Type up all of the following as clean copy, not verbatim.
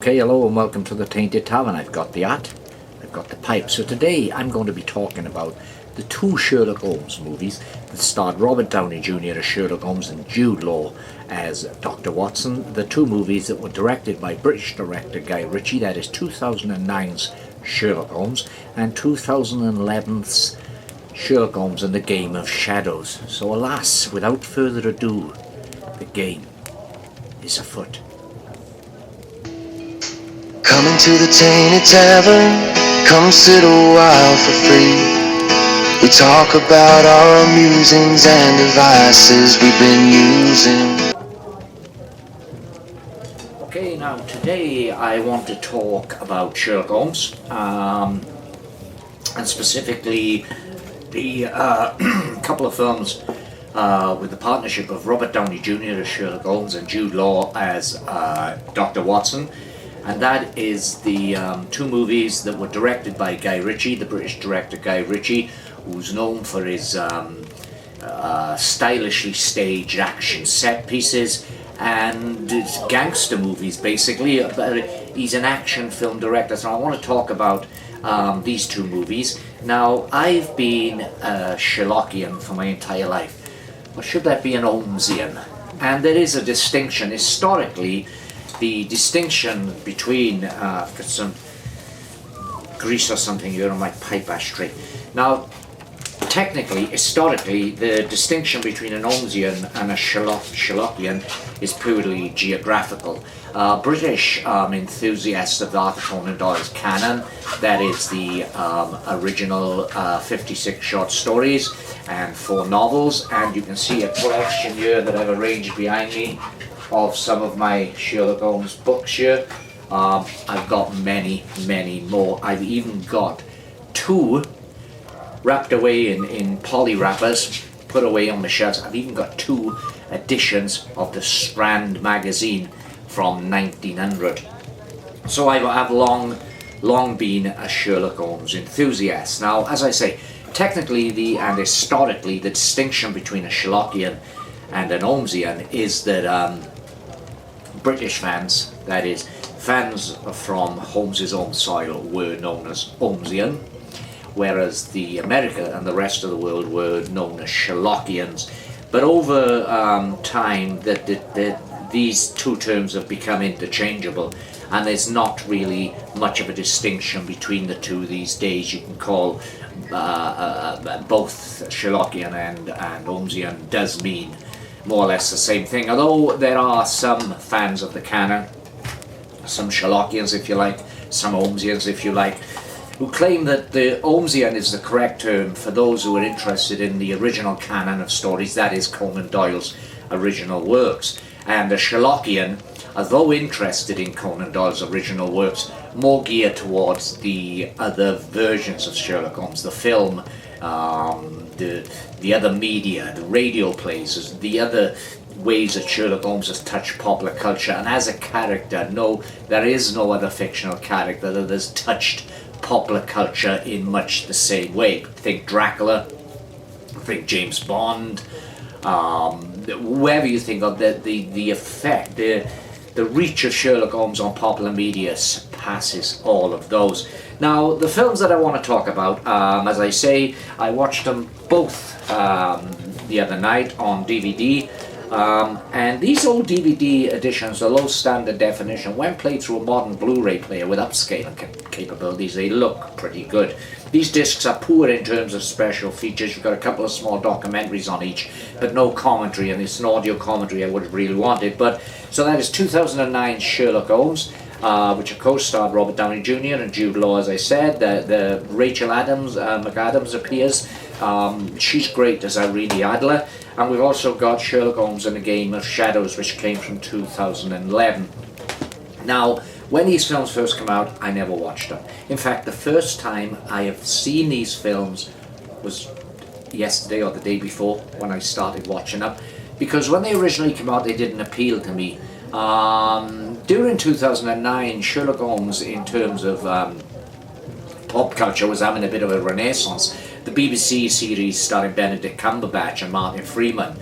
Okay, hello and welcome to the Tainted Tavern. I've got the hat, I've got the pipe. So today I'm going to be talking about the two Sherlock Holmes movies that starred Robert Downey Jr. as Sherlock Holmes and Jude Law as Dr. Watson. The two movies that were directed by British director Guy Ritchie, that is 2009's Sherlock Holmes and 2011's Sherlock Holmes and the Game of Shadows. So alas, without further ado, the game is afoot. Come into the Tainted Tavern, come sit a while for free. We talk about our musings and devices we've been using. Okay, now today I want to talk about Sherlock Holmes, and specifically the couple of films with the partnership of Robert Downey Jr. as Sherlock Holmes and Jude Law as Dr. Watson. And that is the two movies that were directed by Guy Ritchie, the British director Guy Ritchie, who's known for his stylishly staged action set pieces and gangster movies, basically. He's an action film director, so I want to talk about these two movies. Now, I've been a Sherlockian for my entire life, or should that be an Holmesian? And there is a distinction historically. The distinction between, I've got some grease or something here on my pipe ashtray. Now, technically, historically, the distinction between an Holmesian and a Sherlockian is purely geographical. British enthusiasts of Arthur Conan Doyle's canon, that is the original 56 short stories and 4 novels, and you can see a collection here that I've arranged behind me of some of my Sherlock Holmes books here. I've got many more. I've even got 2 wrapped away in poly wrappers, put away on the shelves. I've even got 2 editions of the Strand magazine from 1900. So I've long been a Sherlock Holmes enthusiast. Now, as I say, technically and historically, the distinction between a Sherlockian and an Holmesian is that British fans, that is, fans from Holmes's own soil, were known as Holmesian, whereas the America and the rest of the world were known as Sherlockians. But over time, these two terms have become interchangeable, and there's not really much of a distinction between the two these days. You can call both Sherlockian and Holmesian does mean more or less the same thing, although there are some fans of the canon, some Sherlockians if you like, some Holmesians if you like, who claim that the Holmesian is the correct term for those who are interested in the original canon of stories, that is Conan Doyle's original works, and the Sherlockian, although interested in Conan Doyle's original works, more geared towards the other versions of Sherlock Holmes, the film, the other media, the radio plays, the other ways that Sherlock Holmes has touched popular culture. And as a character, no, there is no other fictional character that has touched popular culture in much the same way. Think Dracula, think James Bond, whoever you think of, the effect, the reach of Sherlock Holmes on popular media surpasses all of those. Now, the films that I want to talk about, as I say, I watched them both the other night on DVD, and these old DVD editions, the low standard definition, when played through a modern Blu-ray player with upscaling capabilities, they look pretty good. These discs are poor in terms of special features. You've got a couple of small documentaries on each, but no commentary, and it's an audio commentary I would have really wanted. But so that is 2009 Sherlock Holmes, which of course starred Robert Downey Jr. and Jude Law, as I said. The Rachel McAdams appears. She's great as Irene Adler. And we've also got Sherlock Holmes and the Game of Shadows, which came from 2011. Now, when these films first came out, I never watched them. In fact, the first time I have seen these films was yesterday or the day before when I started watching them, because when they originally came out, they didn't appeal to me. During 2009, Sherlock Holmes, in terms of pop culture, was having a bit of a renaissance. The BBC series starring Benedict Cumberbatch and Martin Freeman,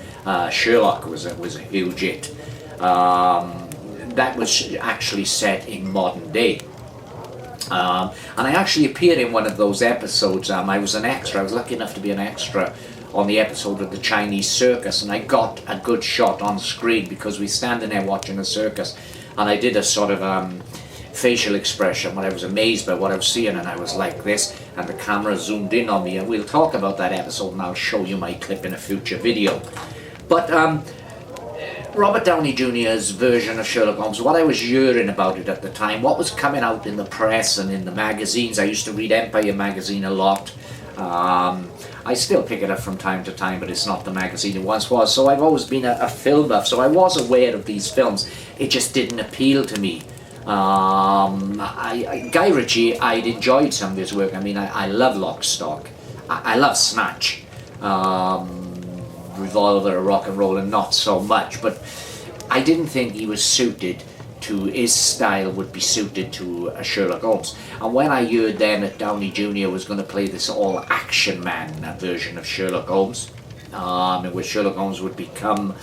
Sherlock, was a huge hit. that was actually set in modern day. And I actually appeared in one of those episodes. I was an extra. I was lucky enough to be an extra on the episode of the Chinese circus, and I got a good shot on screen because we standing there watching the circus, and I did a sort of facial expression when I was amazed by what I was seeing, and I was like this, and the camera zoomed in on me, and we'll talk about that episode, and I'll show you my clip in a future video. But Robert Downey Jr.'s version of Sherlock Holmes, what I was hearing about it at the time, what was coming out in the press and in the magazines. I used to read Empire magazine a lot. I still pick it up from time to time, but it's not the magazine it once was. So I've always been a film buff, so I was aware of these films. It just didn't appeal to me. Guy Ritchie, I'd enjoyed some of his work. I mean, I love Lock, Stock. I love Snatch. Revolver, Rock and Roll, and not so much, but I didn't think he was suited to, his style would be suited to a Sherlock Holmes. And when I heard then that Downey Jr. was going to play this all action man version of Sherlock Holmes, in which Sherlock Holmes would become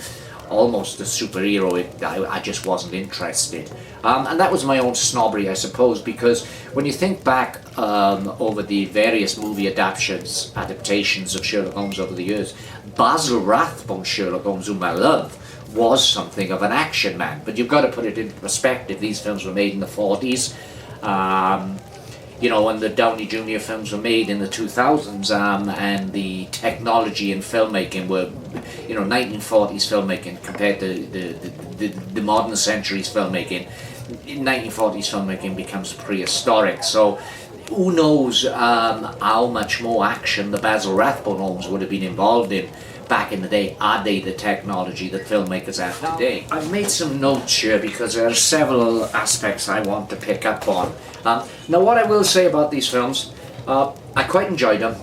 almost a superhero, I just wasn't interested. And that was my own snobbery, I suppose, because when you think back over the various movie adaptations of Sherlock Holmes over the years, Basil Rathbone's Sherlock Holmes, whom I love, was something of an action man. But you've got to put it into perspective. These films were made in the 40s. You know, and the Downey Jr. films were made in the 2000s, and the technology in filmmaking were, 1940s filmmaking compared to the modern century's filmmaking. 1940s filmmaking becomes prehistoric, so who knows how much more action the Basil Rathbone Holmes would have been involved in back in the day, are they the technology that filmmakers have today. I've made some notes here because there are several aspects I want to pick up on. Now what I will say about these films, I quite enjoyed them.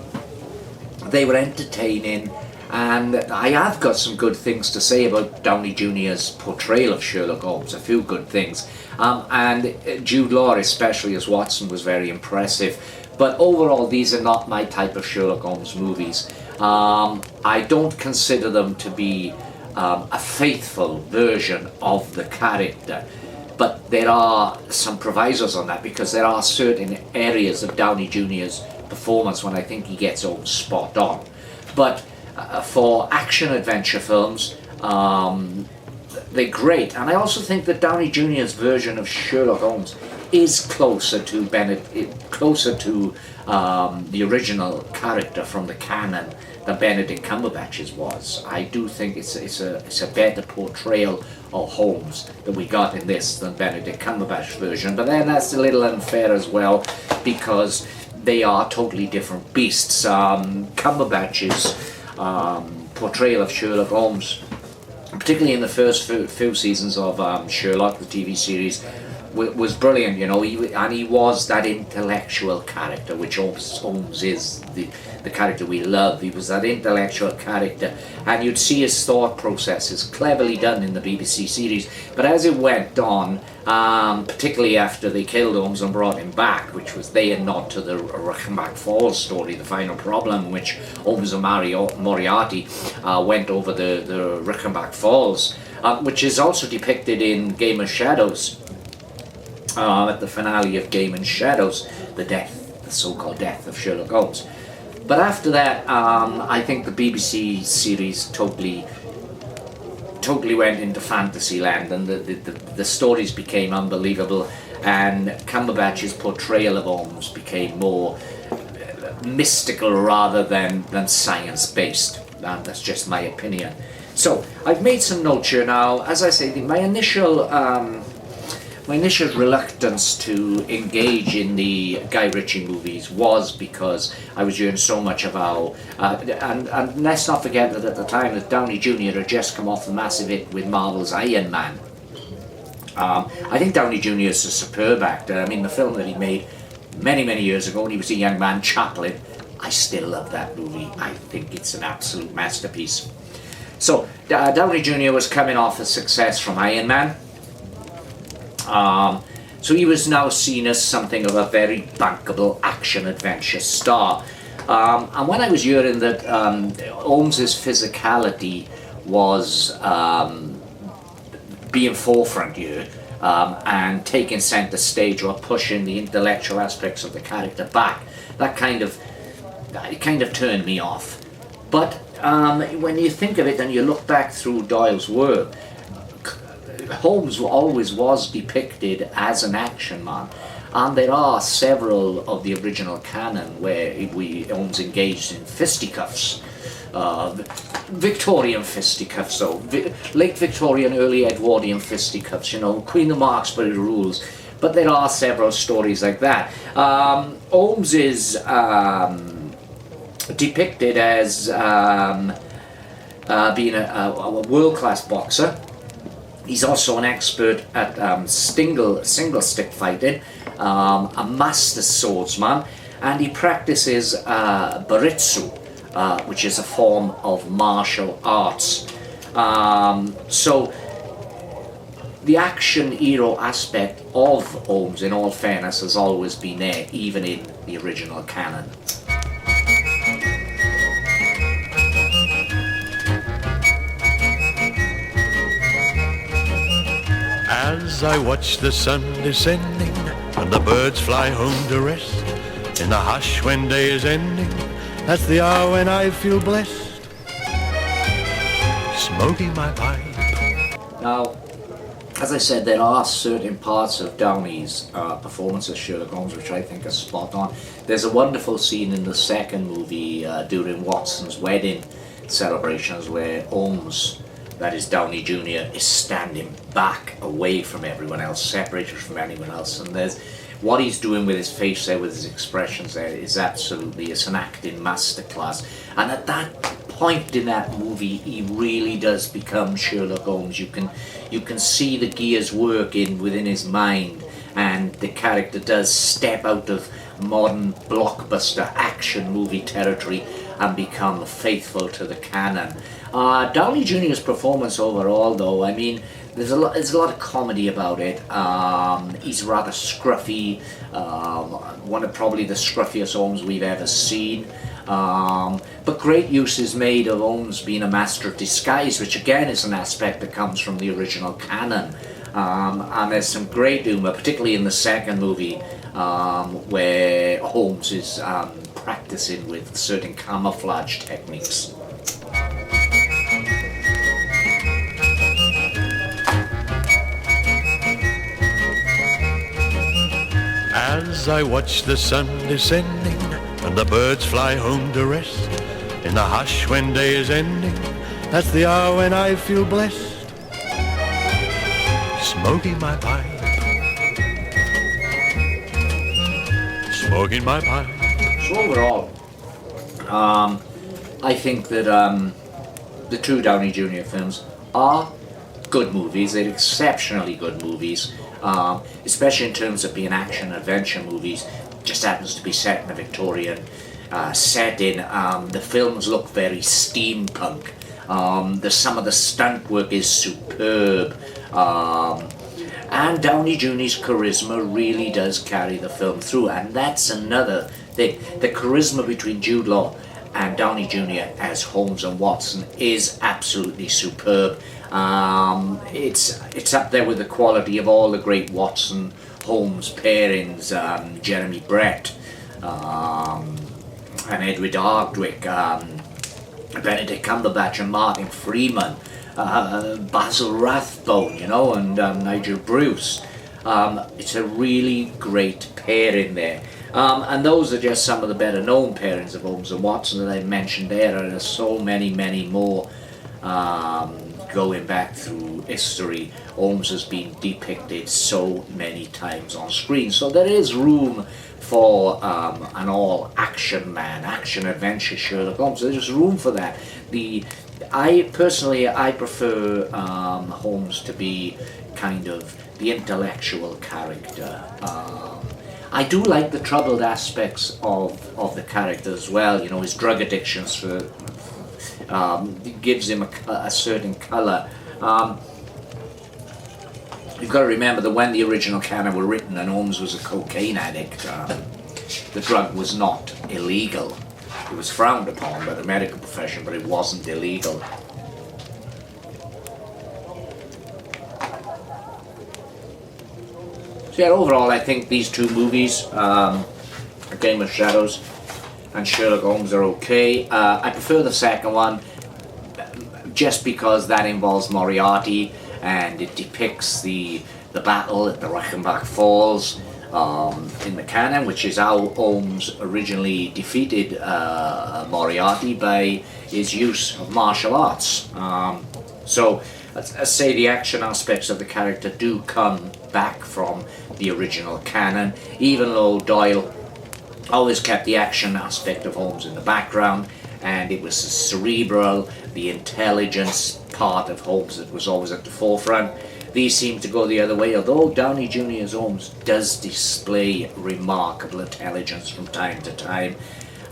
They were entertaining, and I have got some good things to say about Downey Jr.'s portrayal of Sherlock Holmes, a few good things. And Jude Law, especially as Watson, was very impressive. But overall, these are not my type of Sherlock Holmes movies. I don't consider them to be a faithful version of the character. But there are some provisos on that, because there are certain areas of Downey Jr.'s performance when I think he gets Holmes spot on. But for action-adventure films, they're great. And I also think that Downey Jr.'s version of Sherlock Holmes is closer to the original character from the canon than Benedict Cumberbatch's was. I do think it's a better portrayal of Holmes that we got in this than Benedict Cumberbatch's version. But then that's a little unfair as well, because they are totally different beasts. Cumberbatch's portrayal of Sherlock Holmes, particularly in the first few seasons of Sherlock, the TV series, was brilliant, and he was that intellectual character, which Holmes is the character we love. He was that intellectual character, and you'd see his thought processes cleverly done in the BBC series. But as it went on, particularly after they killed Holmes and brought him back, which was their nod to the Reichenbach Falls story, The Final Problem, in which Holmes and Moriarty went over the Reichenbach Falls, which is also depicted in Game of Shadows. At the finale of Game of Shadows, the so-called death of Sherlock Holmes. But after that, I think the BBC series totally went into fantasy land, and the stories became unbelievable, and Cumberbatch's portrayal of Holmes became more mystical rather than science-based. And that's just my opinion. So I've made some notes here now. As I say, my initial reluctance to engage in the Guy Ritchie movies was because I was hearing so much of how, and let's not forget that at the time that Downey Jr. had just come off the massive hit with Marvel's Iron Man. I think Downey Jr. is a superb actor. I mean, the film that he made many, many years ago when he was a young man, Chaplin, I still love that movie. I think it's an absolute masterpiece. So, Downey Jr. was coming off a success from Iron Man. So he was now seen as something of a very bankable action-adventure star. And when I was hearing that Holmes's physicality was being forefront here, and taking centre stage or pushing the intellectual aspects of the character back. That kind of turned me off. But when you think of it and you look back through Doyle's work, Holmes always was depicted as an action man, and there are several of the original canon where Holmes engaged in fisticuffs, Victorian fisticuffs, so late Victorian, early Edwardian fisticuffs, Queen of Marksbury rules. But there are several stories like that. Holmes is depicted as being a world-class boxer. He's also an expert at single stick fighting, a master swordsman, and he practices baritsu, which is a form of martial arts. So the action hero aspect of Holmes, in all fairness, has always been there, even in the original canon. As I watch the sun descending and the birds fly home to rest, in the hush when day is ending, that's the hour when I feel blessed, smoking my pipe. Now, as I said, there are certain parts of Downey's performance as Sherlock Holmes which I think are spot on. There's a wonderful scene in the second movie during Watson's wedding celebrations where Holmes, that is Downey Jr., is standing back away from everyone else, separated from anyone else, and there's what he's doing with his face there, with his expressions there, is absolutely, it's an acting masterclass. And at that point in that movie, he really does become Sherlock Holmes. You can see the gears working within his mind, and the character does step out of modern blockbuster action movie territory and become faithful to the canon. Downey Jr.'s performance overall, though, I mean, there's a lot of comedy about it. He's rather scruffy, one of probably the scruffiest Holmes we've ever seen. But great use is made of Holmes being a master of disguise, which again is an aspect that comes from the original canon. And there's some great humour, particularly in the second movie, where Holmes is practicing with certain camouflage techniques. As I watch the sun descending and the birds fly home to rest, in the hush when day is ending, that's the hour when I feel blessed, smoking my pipe, smoking my pipe. So overall, I think that the two Downey Jr. films are good movies. They're exceptionally good movies. Especially in terms of being action adventure movies. Just happens to be set in a Victorian setting. The films look very steampunk. Some of the stunt work is superb. And Downey Jr.'s charisma really does carry the film through, and that's another thing. The charisma between Jude Law and Downey Jr. as Holmes and Watson is absolutely superb. It's up there with the quality of all the great Watson Holmes pairings, Jeremy Brett and Edward Hardwicke, Benedict Cumberbatch and Martin Freeman, Basil Rathbone, and Nigel Bruce. It's a really great pairing there. And those are just some of the better known pairings of Holmes and Watson that I mentioned there. There are so many, many more. Going back through history, Holmes has been depicted so many times on screen. So there is room for an all-action man, action-adventure Sherlock Holmes. There's room for that. I prefer Holmes to be kind of the intellectual character. I do like the troubled aspects of the character as well. His drug addictions gives him a certain colour. You've got to remember that when the original canon were written and Holmes was a cocaine addict, the drug was not illegal. It was frowned upon by the medical profession, but it wasn't illegal. yeah, overall, I think these two movies, A Game of Shadows and Sherlock Holmes, are okay. I prefer the second one just because that involves Moriarty and it depicts the battle at the Reichenbach Falls in the canon, which is how Holmes originally defeated Moriarty by his use of martial arts. So let's say the action aspects of the character do come back from the original canon, even though Doyle always kept the action aspect of Holmes in the background, and it was the cerebral, the intelligence part of Holmes that was always at the forefront. These seem to go the other way, although Downey Jr.'s Holmes does display remarkable intelligence from time to time.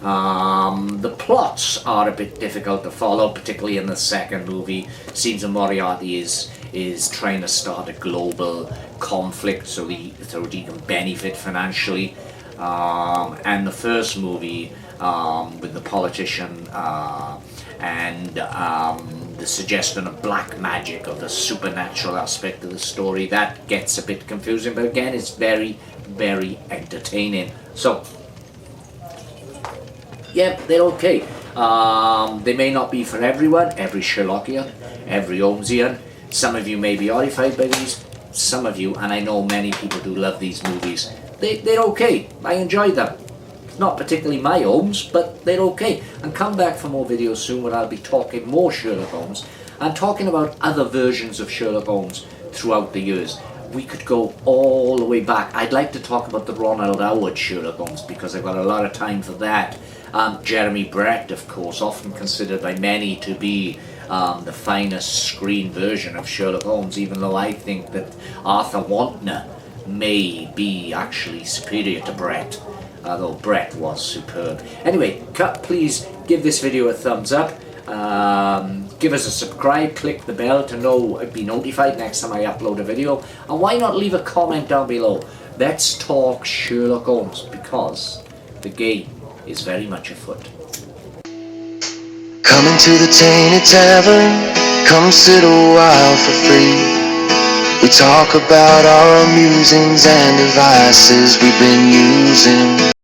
The plots are a bit difficult to follow, particularly in the second movie. It seems that Moriarty is trying to start a global conflict so he can benefit financially. And the first movie, with the politician and the suggestion of black magic, of the supernatural aspect of the story, that gets a bit confusing, but again, it's very, very entertaining. So, yeah, they're okay. They may not be for everyone, every Sherlockian, every Holmesian. Some of you may be horrified by these, some of you, and I know many people do love these movies, they're okay. I enjoy them. Not particularly my Holmes, but they're okay. And come back for more videos soon where I'll be talking more Sherlock Holmes and talking about other versions of Sherlock Holmes throughout the years. We could go all the way back. I'd like to talk about the Ronald Howard Sherlock Holmes because I've got a lot of time for that. Jeremy Brett, of course, often considered by many to be the finest screen version of Sherlock Holmes, even though I think that Arthur Wantner may be actually superior to Brett, although Brett was superb. Anyway, please give this video a thumbs up, give us a subscribe, click the bell to be notified next time I upload a video, and why not leave a comment down below. Let's talk Sherlock Holmes, because the game is very much afoot. Come into the Tainted Tavern, come sit a while for free. We talk about our musings and devices we've been using.